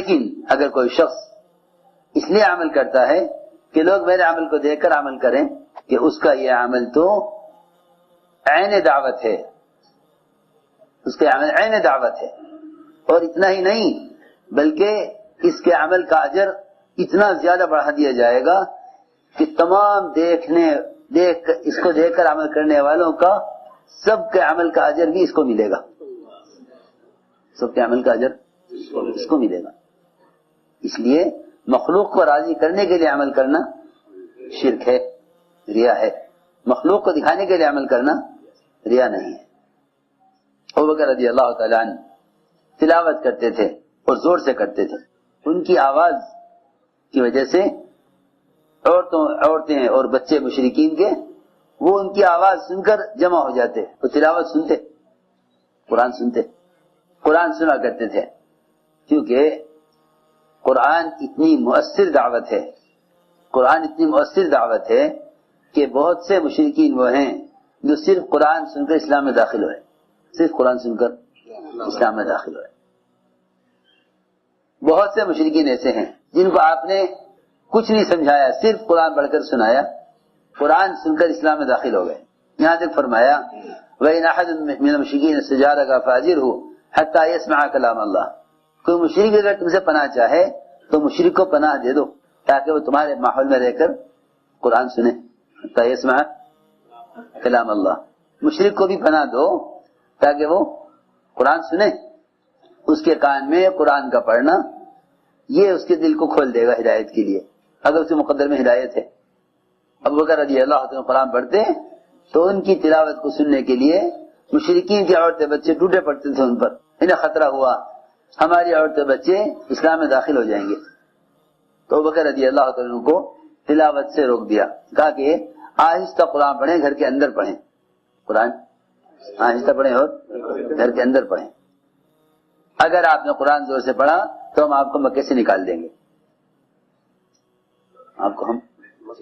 لیکن اگر کوئی شخص اس لیے عمل کرتا ہے کہ لوگ میرے عمل کو دیکھ کر عمل کریں، کہ اس کا یہ عمل تو عین دعوت ہے، اس کے عمل عین دعوت ہے، اور اتنا ہی نہیں بلکہ اس کے عمل کا اجر اتنا زیادہ بڑھا دیا جائے گا کہ تمام اس کو دیکھ کر عمل کرنے والوں کا سب کے عمل کا اجر بھی اس کو ملے گا، سب کے عمل کا اجر اس کو ملے گا۔ اس لیے مخلوق کو راضی کرنے کے لیے عمل کرنا شرک ہے، ریا ہے۔ مخلوق کو دکھانے کے لیے عمل کرنا ریا نہیں ہے۔ ابوبکر رضی اللہ تعالیٰ عنہ تلاوت کرتے تھے اور زور سے کرتے تھے، ان کی آواز کی وجہ سے عورتیں اور بچے مشرکین کے وہ ان کی آواز سن کر جمع ہو جاتے، وہ تلاوت سنتے، قرآن سنا کرتے تھے، کیونکہ قرآن اتنی مؤثر دعوت ہے کہ بہت سے مشرکین وہ ہیں جو صرف قرآن سن کر اسلام میں داخل ہوئے، صرف قرآن سن کر اسلام میں داخل ہوئے۔ بہت سے مشرکین ایسے ہیں جن کو آپ نے کچھ نہیں سمجھایا، صرف قرآن پڑھ کر سنایا، قرآن سن کر اسلام میں داخل ہو گئے۔ یہاں تک فرمایا وَإِنْ أَحَدٌ مِّنَ الْمُشْرِكِينَ اسْتَجَارَكَ فَأَجِرْهُ حَتَّى يَسْمَعَ كَلَامَ اللَّهِ، کوئی مشرک اگر تم سے پناہ چاہے تو مشرک کو پناہ دے دو تاکہ وہ تمہارے ماحول میں رہ کر قرآن سنے، حَتَّى يَسْمَعَ كَلَامَ اللَّهِ، مشرک کو بھی پناہ دو تاکہ وہ قرآن سنے، اس کے کان میں قرآن کا پڑھنا یہ اس کے دل کو کھول دے گا ہدایت کے لیے، اگر اس کے مقدر میں ہدایت ہے۔ ابوبکر رضی اللہ عنہ قرآن پڑھتے تو ان کی تلاوت کو سننے کے لیے مشرکین کی عورتیں بچے ٹوٹے پڑتے تھے، ان پر انہیں خطرہ ہوا ہماری عورتیں بچے اسلام میں داخل ہو جائیں گے، تو ابوبکر رضی اللہ عنہ کو تلاوت سے روک دیا، کہا کہ آہستہ قرآن پڑھیں، گھر کے اندر پڑھیں، قرآن آہستہ پڑھیں اور گھر کے اندر پڑھیں، اگر آپ نے قرآن زور سے پڑھا تو ہم آپ کو مکے سے نکال دیں گے، آپ کو ہم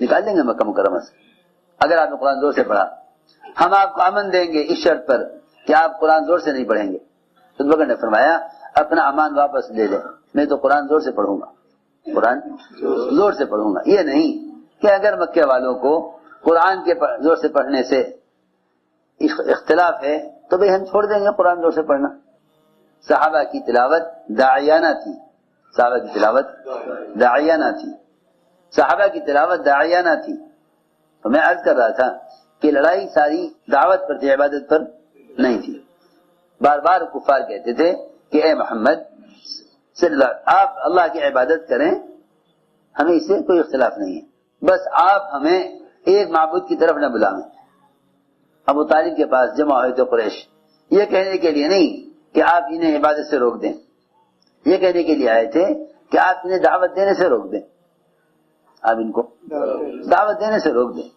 نکال دیں گے مکہ مکرمہ سے، اگر آپ نے قرآن زور سے پڑھا، ہم آپ کو امن دیں گے اس شرط پر کہ آپ قرآن زور سے نہیں پڑھیں گے۔ تو ابوبکر نے فرمایا اپنا امان واپس لے لیں، میں تو قرآن زور سے پڑھوں گا، قرآن زور سے پڑھوں گا، یہ نہیں کہ اگر مکے والوں کو قرآن کے زور سے پڑھنے سے اختلاف ہے تو بھئی ہم چھوڑ دیں گے قرآن زور سے پڑھنا۔ صحابہ کی تلاوت داعیانہ تھی، صحابہ کی تلاوت داعیانہ تھی۔ تو میں عرض کر رہا تھا کہ لڑائی ساری دعوت پر تھی، عبادت پر نہیں تھی۔ بار بار کفار کہتے تھے کہ اے محمد آپ اللہ کی عبادت کریں، ہمیں اس سے کوئی اختلاف نہیں ہے، بس آپ ہمیں ایک معبود کی طرف نہ بلائیں۔ ابو طالب کے پاس جمع ہوئے تھے قریش، یہ کہنے کے لیے نہیں کہ آپ انہیں عبادت سے روک دیں، یہ کہنے کے لیے آئے تھے کہ آپ انہیں دعوت دینے سے روک دیں، آپ ان کو دعوت دینے سے روک دیں،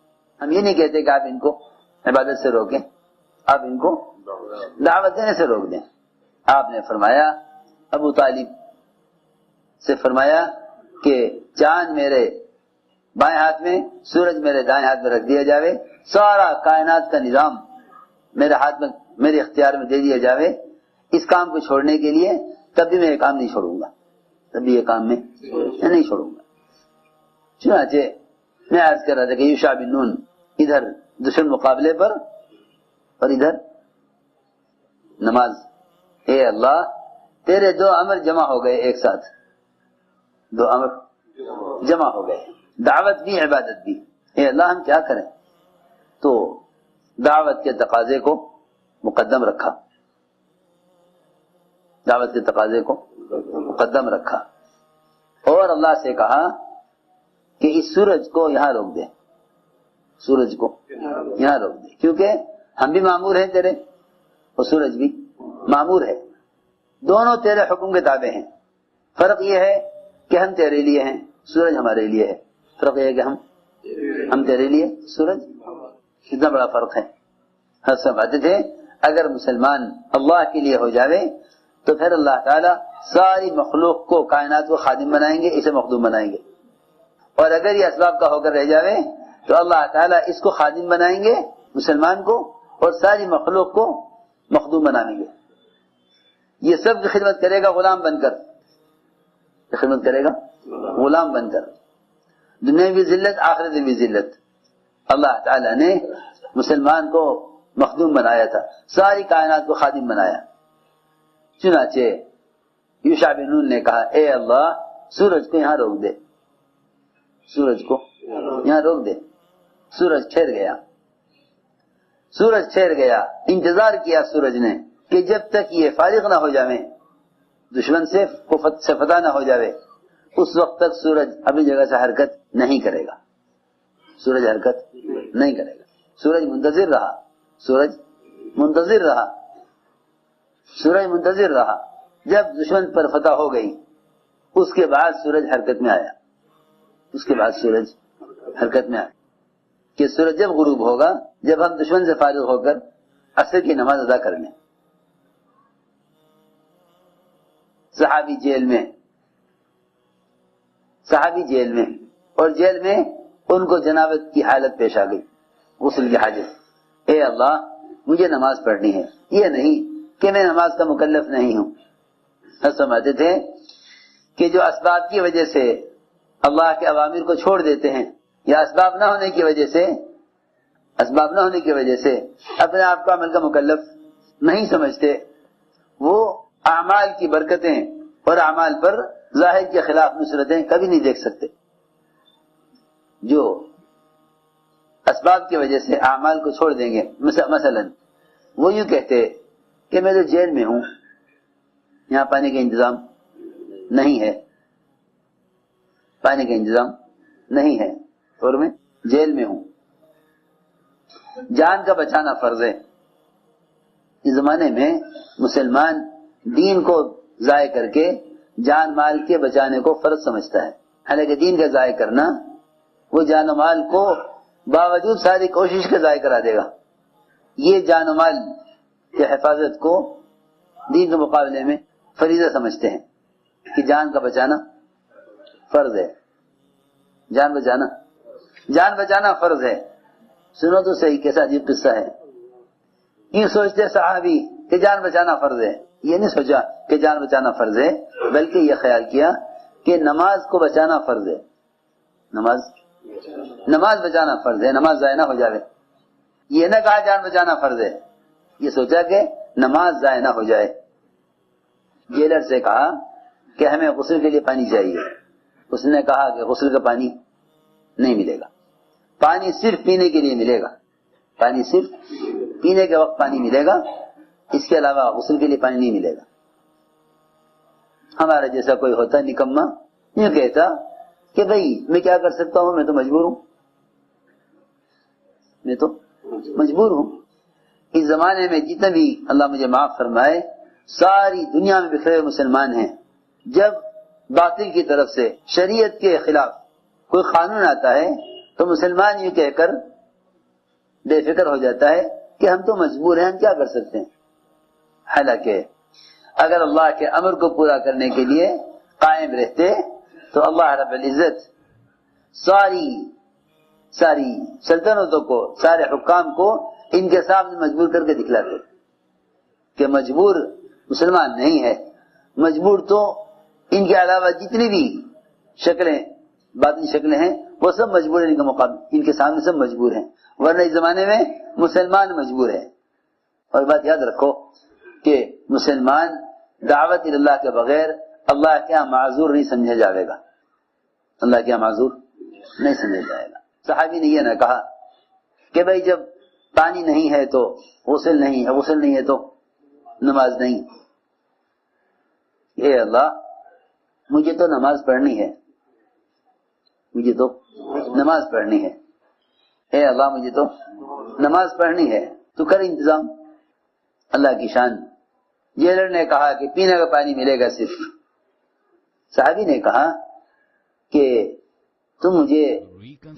ہم یہ نہیں کہتے کہ آپ ان کو عبادت سے روکیں، آپ ان کو دعوت دینے سے روک دیں۔ آپ نے فرمایا ابو طالب سے فرمایا کہ چاند میرے بائیں ہاتھ میں، سورج میرے دائیں ہاتھ میں رکھ دیا جاوے، سارا کائنات کا نظام میرے ہاتھ میں، میرے اختیار میں دے دیا جاوے اس کام کو چھوڑنے کے لیے، تب بھی میں یہ کام نہیں چھوڑوں گا، تب بھی یہ کام میں نہیں چھوڑوں گا۔ چنانچہ میں عرض کر رہا تھا کہ یوشع بن نون ادھر دشمن مقابلے پر اور ادھر نماز، اے اللہ تیرے دو امر جمع ہو گئے ایک ساتھ، دو امر جمع ہو گئے، دعوت بھی عبادت بھی، اے اللہ ہم کیا کریں؟ تو دعوت کے تقاضے کو مقدم رکھا، دعوت کے تقاضے کو مقدم رکھا، اور اللہ سے کہا کہ اس سورج کو یہاں روک دے، سورج کو یہاں روک دے، کیونکہ ہم بھی مامور ہیں تیرے اور سورج بھی مامور ہے، دونوں تیرے حکم کے تابع ہیں، فرق یہ ہے کہ ہم تیرے لیے ہیں، سورج ہمارے لیے ہے، فرق یہ ہے کہ ہم تیرے لیے، سورج، اتنا بڑا فرق ہے۔ ہر سمجھتے تھے اگر مسلمان اللہ کے لیے ہو جاوے تو پھر اللہ تعالیٰ ساری مخلوق کو، کائنات کو خادم بنائیں گے، اسے مخدوم بنائیں گے، اور اگر یہ اسباب کا ہو کر رہ جاوے تو اللہ تعالیٰ اس کو خادم بنائیں گے، مسلمان کو، اور ساری مخلوق کو مخدوم بنائیں گے، یہ سب کی خدمت کرے گا غلام بن کر، خدمت کرے گا غلام بن کر. دنیا بھی ذلت، آخرت بھی ذلت. اللہ تعالیٰ نے مسلمان کو مخدوم بنایا تھا، ساری کائنات کو خادم بنایا. چنانچہ یوشع بن نون نے کہا اے اللہ سورج کو یہاں روک دے، سورج کو یہاں روک دے. سورج ٹھہر گیا، سورج ٹھہر گیا. انتظار کیا سورج نے کہ جب تک یہ فارغ نہ ہو جاوے، دشمن سے فتح نہ ہو جاوے، اس وقت تک سورج اپنی جگہ سے حرکت نہیں کرے گا. سورج حرکت نہیں کرے گا. سورج منتظر رہا، سورج منتظر رہا، سورج منتظر رہا. جب دشمن پر فتح ہو گئی اس کے بعد سورج حرکت میں آیا. اس کے بعد سورج حرکت میں آیا کہ سورج جب غروب ہوگا، جب ہم دشمن سے فارغ ہو کر عصر کی نماز ادا کر لیں. صحابی جیل میں، صحابی جیل میں، اور جیل میں ان کو جنابت کی حالت پیش آ گئی، غسل کی حاجت. اے اللہ مجھے نماز پڑھنی ہے، یہ نہیں کہ میں نماز کا مکلف نہیں ہوں. سمجھتے تھے کہ جو اسباب کی وجہ سے اللہ کے اوامر کو چھوڑ دیتے ہیں، یا اسباب نہ ہونے کی وجہ سے، اسباب نہ ہونے کی وجہ سے اپنے آپ کو عمل کا مکلف نہیں سمجھتے، وہ اعمال کی برکتیں اور اعمال پر ظاہر کے خلاف نصرتیں کبھی نہیں دیکھ سکتے. جو اسباب کی وجہ سے اعمال کو چھوڑ دیں گے، مثلا وہ یوں کہتے کہ میں تو جیل میں ہوں، یہاں پانی کا انتظام نہیں ہے، پانی کا انتظام نہیں ہے اور میں جیل میں ہوں. جان کا بچانا فرض ہے. اس زمانے میں مسلمان دین کو ضائع کر کے جان مال کے بچانے کو فرض سمجھتا ہے، حالانکہ دین کا ضائع کرنا وہ جان و مال کو باوجود ساری کوشش کے ضائع کرا دے گا. یہ جان و مال کی حفاظت کو دین کے مقابلے میں فریضہ سمجھتے ہیں کہ جان کا بچانا فرض ہے. جان بچانا فرض ہے. سنو تو صحیح کیسا عجیب قصہ ہے. یہ سوچتے صحابی کہ جان بچانا فرض ہے، یہ نہیں سوچا کہ جان بچانا فرض ہے، بلکہ یہ خیال کیا کہ نماز کو بچانا فرض ہے. نماز بچانا فرض ہے، نماز ضائع نہ ہو جائے. یہ نہ کہا جان بچانا فرض ہے، یہ سوچا کہ نماز ضائع نہ ہو جائے. جیلر سے کہا کہ ہمیں غسل کے لیے پانی چاہیے. اس نے کہا کہ غسل کا پانی نہیں ملے گا، پانی صرف پینے کے لیے ملے گا، پانی صرف پینے کے وقت پانی ملے گا، اس کے علاوہ غسل کے لیے پانی نہیں ملے گا. ہمارا جیسا کوئی ہوتا نکما یہ کہتا کہ بھئی میں کیا کر سکتا ہوں، میں تو مجبور ہوں، میں تو مجبور ہوں. اس زمانے میں جتنے بھی اللہ مجھے معاف فرمائے ساری دنیا میں بکھرے ہوئے مسلمان ہیں. جب باطل کی طرف سے شریعت کے خلاف کوئی قانون آتا ہے تو مسلمان یہ کہہ کر بے فکر ہو جاتا ہے کہ ہم تو مجبور ہیں، ہم کیا کر سکتے ہیں. حالانکہ اگر اللہ کے امر کو پورا کرنے کے لیے قائم رہتے تو اللہ رب العزت ساری سلطنتوں کو، سارے حکام کو ان کے سامنے مجبور کر کے دکھلاتے کہ مجبور مسلمان نہیں ہے، مجبور تو ان کے علاوہ جتنی بھی شکلیں باطنی شکلیں ہیں وہ سب مجبور ہیں، ان کے مقابل ان کے سامنے سب مجبور ہیں. ورنہ اس زمانے میں مسلمان مجبور ہے. اور بات یاد رکھو کہ مسلمان دعوت اللہ کے بغیر اللہ کیا معذور نہیں سمجھا جائے گا، اللہ کیا معذور نہیں سمجھا جائے گا. صحابی نے یہ نہ کہا کہ بھئی جب پانی نہیں ہے تو غسل نہیں ہے، غسل نہیں ہے تو نماز نہیں. اے اللہ مجھے تو نماز پڑھنی ہے، مجھے تو نماز پڑھنی ہے. اے اللہ مجھے تو نماز پڑھنی ہے، تو کر انتظام. اللہ کی شان. جیلر نے کہا کہ پینے کا پانی ملے گا صرف. صحابی نے کہا کہ تم مجھے